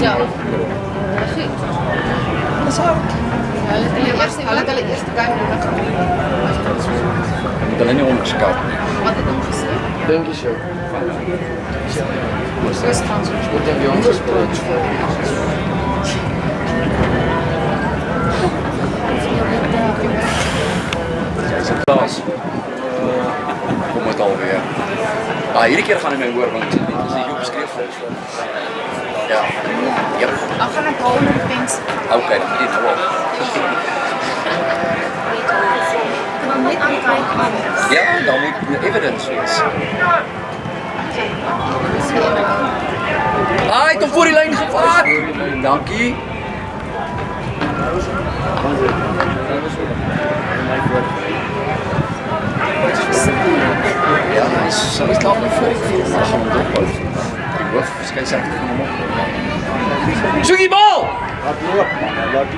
Jauh. Hulle eerste game Moet hulle nie onderskat. Wat het hom gesê? Dink jy so? Dis Frans. Ek dink jy ons gespreek. Klaas. Kom het alweer. Hierdie keer gaan hy my hoor, want dit is nie Joep skreef. Ja. Yep. Dan gaan ek hou met pens. Okay, dan moet jy nou al. Dan net aankyk. Ja, dan moet evidence wees. Hy het hom voor die lyn gevat. Dankie. Ja, hy is klaar met voor die gaan hom dophou. Die hoof skyn sy van hom op. Swing die bal! Laat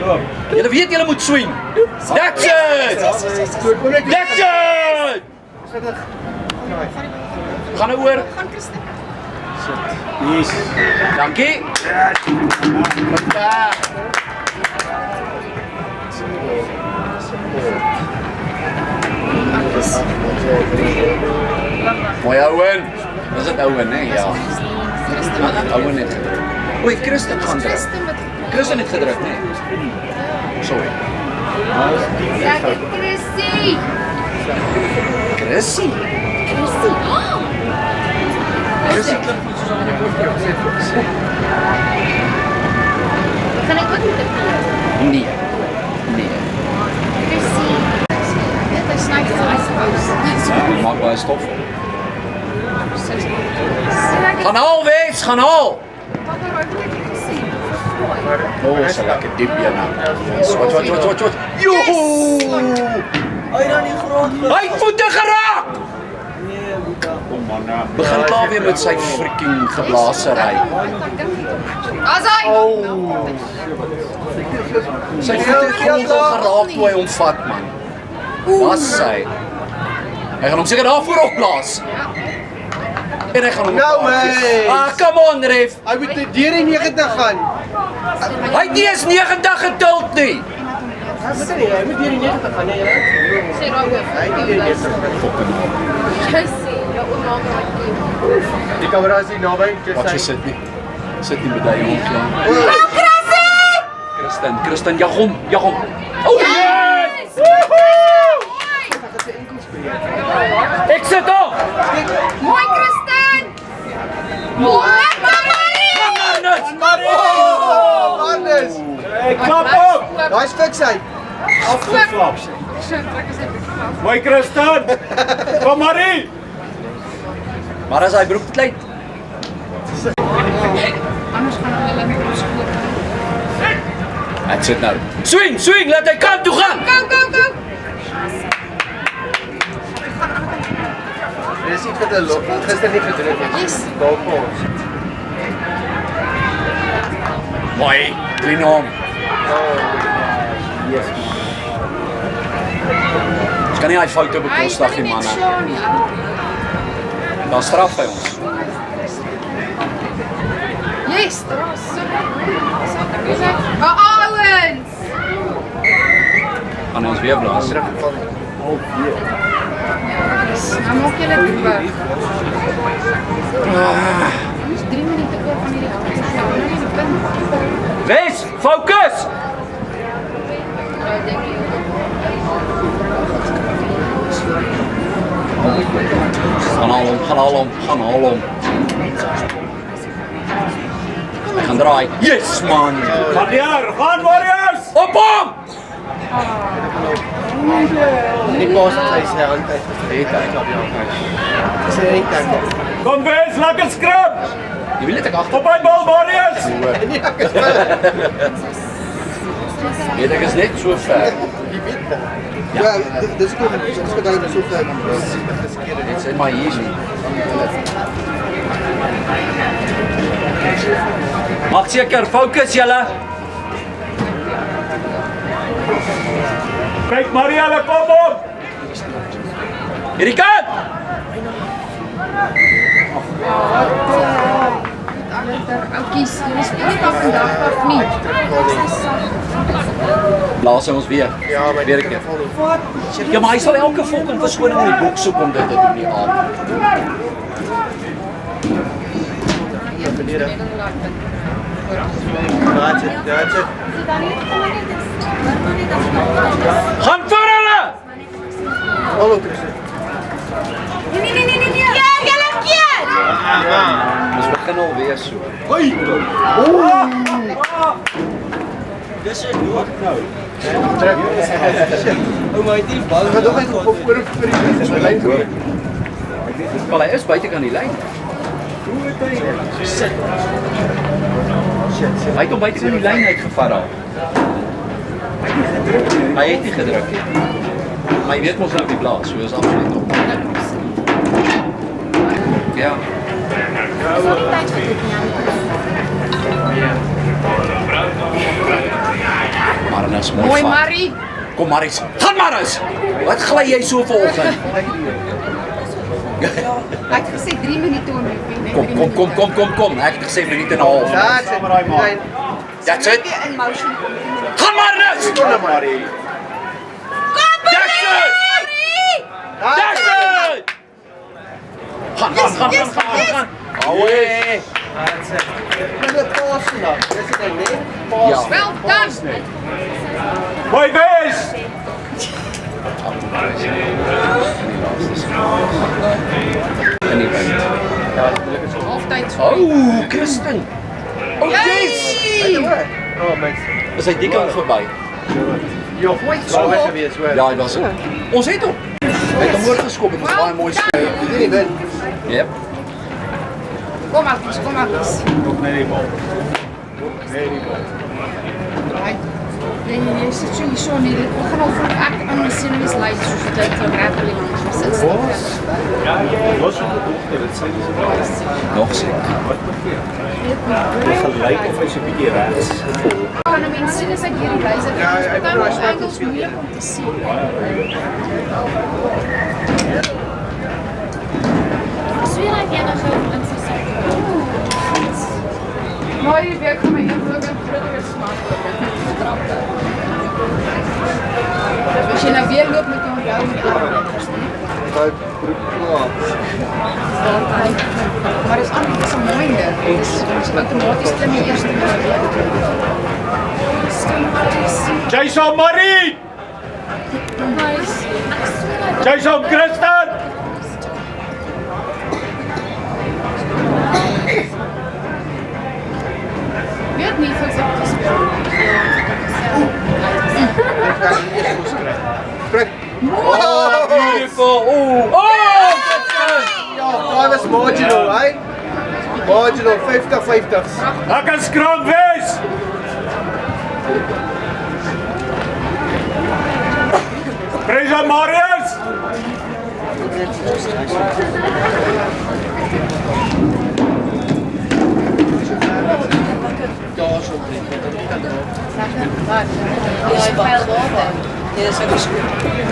loop. Julle weet julle moet swing. That's it! That's it! Gaan nou oor. Yes. Dankie. Mooi Owen. Is dit Owen, hè? Ja. Owen het gedruk. Oei, Christen gaan druk. Christen het gedruk, nee. Sorry. Lekker Chrissy. Chrissy? Chrissy. Kan ek ook met dit doen? Nee. Nee. Chrissy. Dit is sny vir my se. Maak baie stof. Gaan haal, Wes, gaan haal! Oh, is 'n lekker diep een nou. Wat. Joho! Hy dan die grond. Hy het voete geraak! Kom man nou. Begin klaar weer met sy freaking geblasery. As hy. Sy voete het grond al geraak toe hy hom vat, man. Was sy. Hy gaan hom seker daarvoor opblaas. En hy gaan hom come on, ref. Hy moet deur die 90 gaan. Hy het nie eens 90 geduld nie. Hy moet deur die 90 gaan, nee, julle. Sê raak weer. Hy het nie deur die 90 gaan. Chrissy, jou ouma raak hier. Die kamera is nie naby, Wat jy sit nie. Sit nie met daai hond klaar. Chrissy! Christen, jag hom. Oh, yes! Ek sit daar. Mooi Christen! Mooi Marnus! Klap op! Daai's fiks hy. Afgeklap. Mooi Christen! Kom Marie! Maar as hy broek te klein. Anders gaan hulle met ons skoor. Dit sit nou. Swing, laat hy kant toe gaan. Go. Dis iets wat hulle gister nie gedruk het. Yes. Daar kom ons. Mooi, clean hom. Yes. Ons kan nie hy foute bekostig nie, manne. Dan straf hy ons. Yes, daar's so. Owens. Gaan ons weer blaas. Nou maak jy dit weg. Ons 3 minute oor van hierdie punt. Wes, fokus! Gaan haal hom. Hy gaan draai. Yes, man! Gaan Warriors! Op hom! Die pas het hy sy hand uit. Weet hy. Dis nie tackle. Kom Wes, lekker skrap! Jy wil net ek agter. Op hy bal Warriors! Weet ek is net so ver. Ja, dis goed. Dis gedaan so ver. Dit is maar easy. Maak seker, fokus julle. Kyk Marielle, kom op! Hierdie kant. agter. Oukies, jullie speel nie vandag of nie? Laat ons weer. Ja, maar weer die een keer. telefoon nie. Ja, maar hy sal elke fucking verskoning in die boek soek om dit te doen die aand. That's it. Gaan vir hulle! Hallo, Christen. Ons begin alweer so. Hulle gaan nog even op oor vir die lyn toe. Wel, hy is buite kan die lyn. Hy het hom buite kan die lyn uitgevat daar. Hy het nie gedruk nie. Maar jy weet mos nou op die blaas, so is absoluut op. Ja. Sorry tyd vir dit nie. Marnus, mooi Mooi vat. Marie. Kom Maries, gaan Marnus! Wat gly jy so vanoggend? Ek het gesê 3 minute om Kom. Ek het gesê minuut en 'n half. That's it. Lyn. That's it. in motion. Gaan Marnus! Kom nou maar. That's it! That's it! Gaan. Away! That's it. Hulle paas nou. Dis dit net. Paas. Ja. Well done. Mooi wees! In die punt. Halftyd. Oh, Christen! Oh, yes! Oh, mens. Is hy die kant verby? Ja, so was gewees hoor. Ja, hy was er. Ons het hom. Hy het hom oorgeskop, dit was baie mooi speel. Jy nie wen. Yep. Kom Marcus, kom Marcus. Nee, sit so hier so nie. Ek gaan al vroeg ek aan my senuwees lei soos dit rappel langs gesit. Nog seker. Kan 'n mens sien as ek hierdie wyse Ja, ek kan probeer ons swak engels speel. moeilik om te sien. Sweer ek enige interessant. Maar hierdie week gaan my een groter smaak word. As jy nou weer loop met jou onthou met die armleggers, nee? Daai broek klaar. Maar dis anders so mooi hier. Dis outomaties klim jy eers na die Jason Marie! Jason Christen! weet nie vir sy gespeel. Ek gaan nie eens moes kry. Prik. Oh, beautiful. Oh, Ja, daai was marginal, hè? Marginal 50-50. Lekker skram wees! Presa Marius!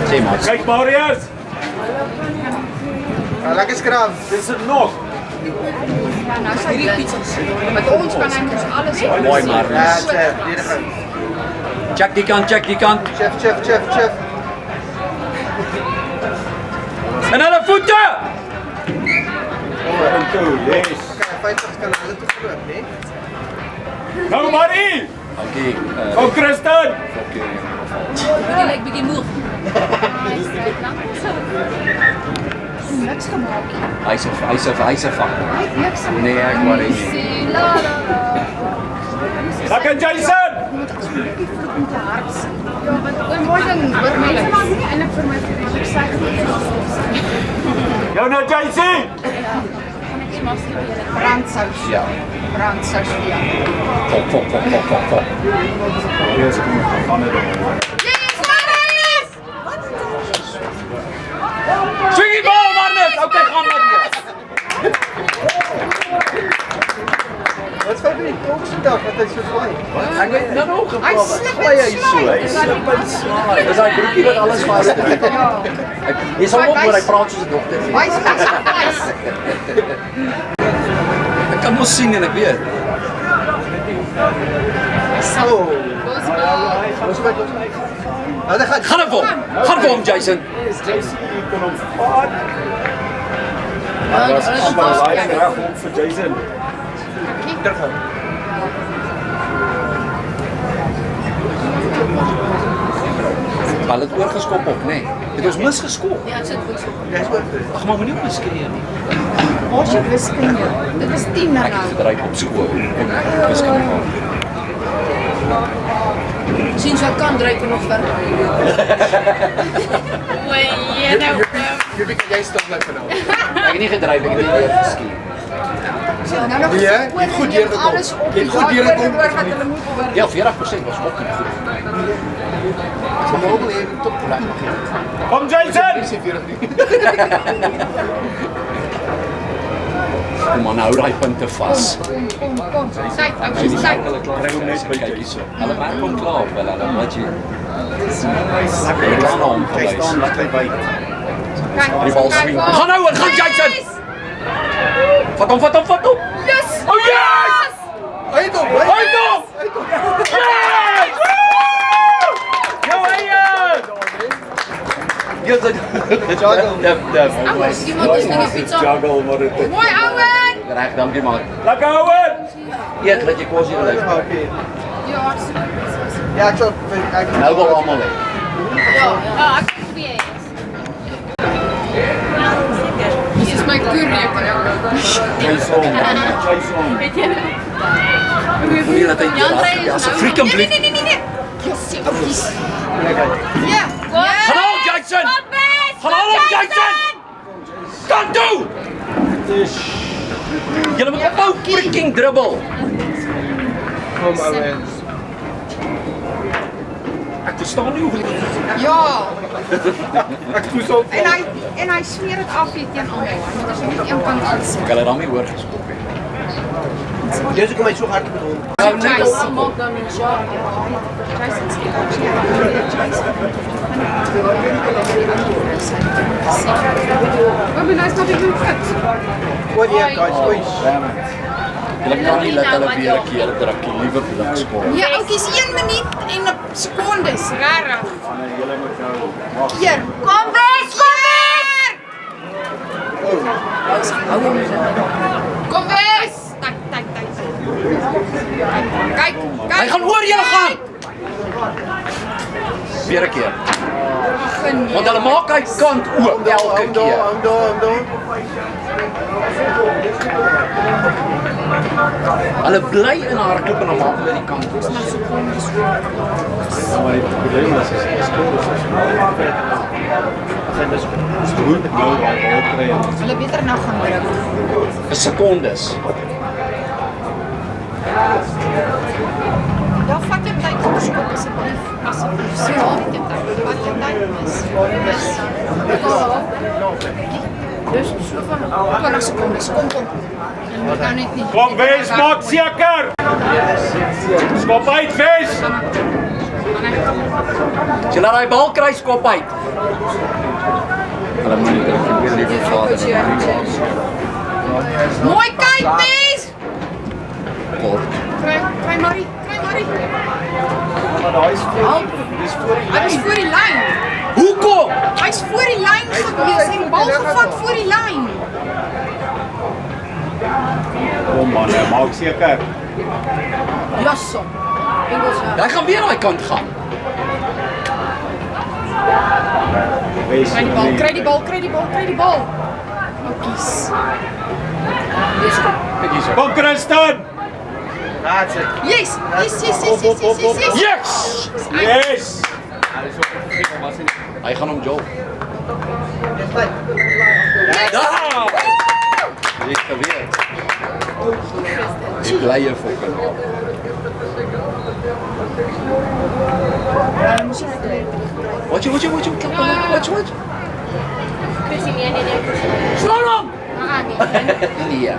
sê maar. Kyk Marius! Lekker skraam. Dis dit nog. Ja, nou sy hierdie pizzas. Met ons kan hy ons alles doen. Mooi maar. Ja, chef, verdediging. Check die kant. Chef. En hulle voete. Yes. Kyk, 50 kan hulle toe geloop, né? Nou Marie! Okay. Kom Christen! Die lyk bietjie moeg. Niks gemaak nie. Hy's 'n vang. Hy het niks gemaak. Nee, ek worry nie. La. Lekker Jason! Jy moet asseblief nie vroeg om te hard sien. Ja, want mooi ding, wat mense maak nie eintlik vir my vir my sê Jou nou Jason! brandsaus. Ja. Brandsaus vir jou. Pop. Yes, Marius! Swing die bal, Marnus. Okay, gaan maar weer. Wat vir die toksdag wat hy so vaai? Ek weet nou nog Hy gepraat. slip Hy en so. slide. Hy slip en slide. Dis daai broekie wat alles vas het. Jy sal ook hoor hy praat soos 'n dokter. Hy's niks. Ek kan mos sien en ek weet. Oh. Nou, dat gaat. Gaan er voor hom Jason. Jason kan hom vat. Dat is maar live reg op vir Jason. Bal het oorgeskop op, nee. Het ons misgeskop. Ja, het zit goed zo. Ag, maar moenie op my skree nie. Waar's jou wiskunde? Dit is 10 na Ek het nou. gedryf op skool. Wiskunde gehad. Zien zo kan drijven nog verder. Wee, nou. Jullie kan jij stop blijven nou. Ek het nie gedryf, ek het net weer geskiet. Nou nog Ja, je hebt goed hier gekomen. Je hebt goed hier gekomen. Ja, 40% was ook niet goed. Ze mogen even top blijven. Kom Jason! Ik zie 40 nu. Kom maar nou, daai punte vas. Kom. Tyd, ou, dis tyd. Kry hom net by Jason. Hulle maak hom klaar op hulle, wat jy. Lekker. Ek gaan hom Hij gewys. staan lekker bij. Die bal swing. Gaan nou, gaan Jason. Vat hom. Yes! Oh yes! Hij toch, Hoi toch! Yes! Go Ian! Yes, Ouwens, iemand is nog een pizza. Juggle maar dit. Mooi Owen! Reg, dankie man. Lekker Owen! Eet dat jy kos hier leef. Ja, hartstikke. Ja, ik zal. Nou wil almal hê. Ja, ik heb 2 Dis is my koerrekening. Jason. Moenie dat hy hier as 'n freaking brief. Nee. Yes, oukies. Ja. Gaan al Jackson! Gaan al op Jackson! Kan toe! Julle moet ophou freaking dribbel. Kom, Owen. Ek verstaan nie hoe Ja. Ik doe zo. En hy smeer dit af hier teen almal. Want as jy net een kant uitsit. ek hulle dan nie hoor geskop het. Deze komt mij zo hard te bedoelen. Jason. maak dan een jar. Jason se Jason. Maar ben stop ek moet fit. Wat je guys, oei. Julle kan nie laat hulle weer 'n keer druk nie, liewer blik skoor. Ja, oukies 1 minuut en 'n sekondes. Regtig. Julle moet nou Hier. Kom weg. Kom weg. Tak. Kyk. Hy gaan oor julle gaan. Weer 'n keer. Want hulle maak hy kant oop elke keer. Om door. Hulle bly in haar klub en dan maak hulle die kant oop. maar die probleem is skool is goed nou al kry. Hulle beter nou gaan druk. 'n Sekondes. Ja, vat jou tyd om te skop asseblief. Asseblief. So half die tyd. Vat jou tyd Dus so van 20 sekondes. Kom. En moet nou net nie. Kom Wes, maak seker. Skop uit Wes. As jy laat daai bal kry, skop uit. Hulle moet nie druk nie, weer die vader. Mooi kyk, Wes. Kort. Kry Marie. Maar daai is Hy is voor die lyn. Hoekom? Hy's voor die lyn gewees en die bal gevat voor die lyn. kom man, maak seker. Jasso. Engels ja. Hy gaan weer daai kant gaan. Wes. Kry die bal. Oukies. Kyk hierso. Kom Christen. That's it. Yes. Yes! Yes. Hy gaan hom jol. Yes, Daar! Jy het geweet. Die blye fokker. Wat jy, klap hom. Wat? Chrissy, nee. Slaan hom! Ah, nee. Nee.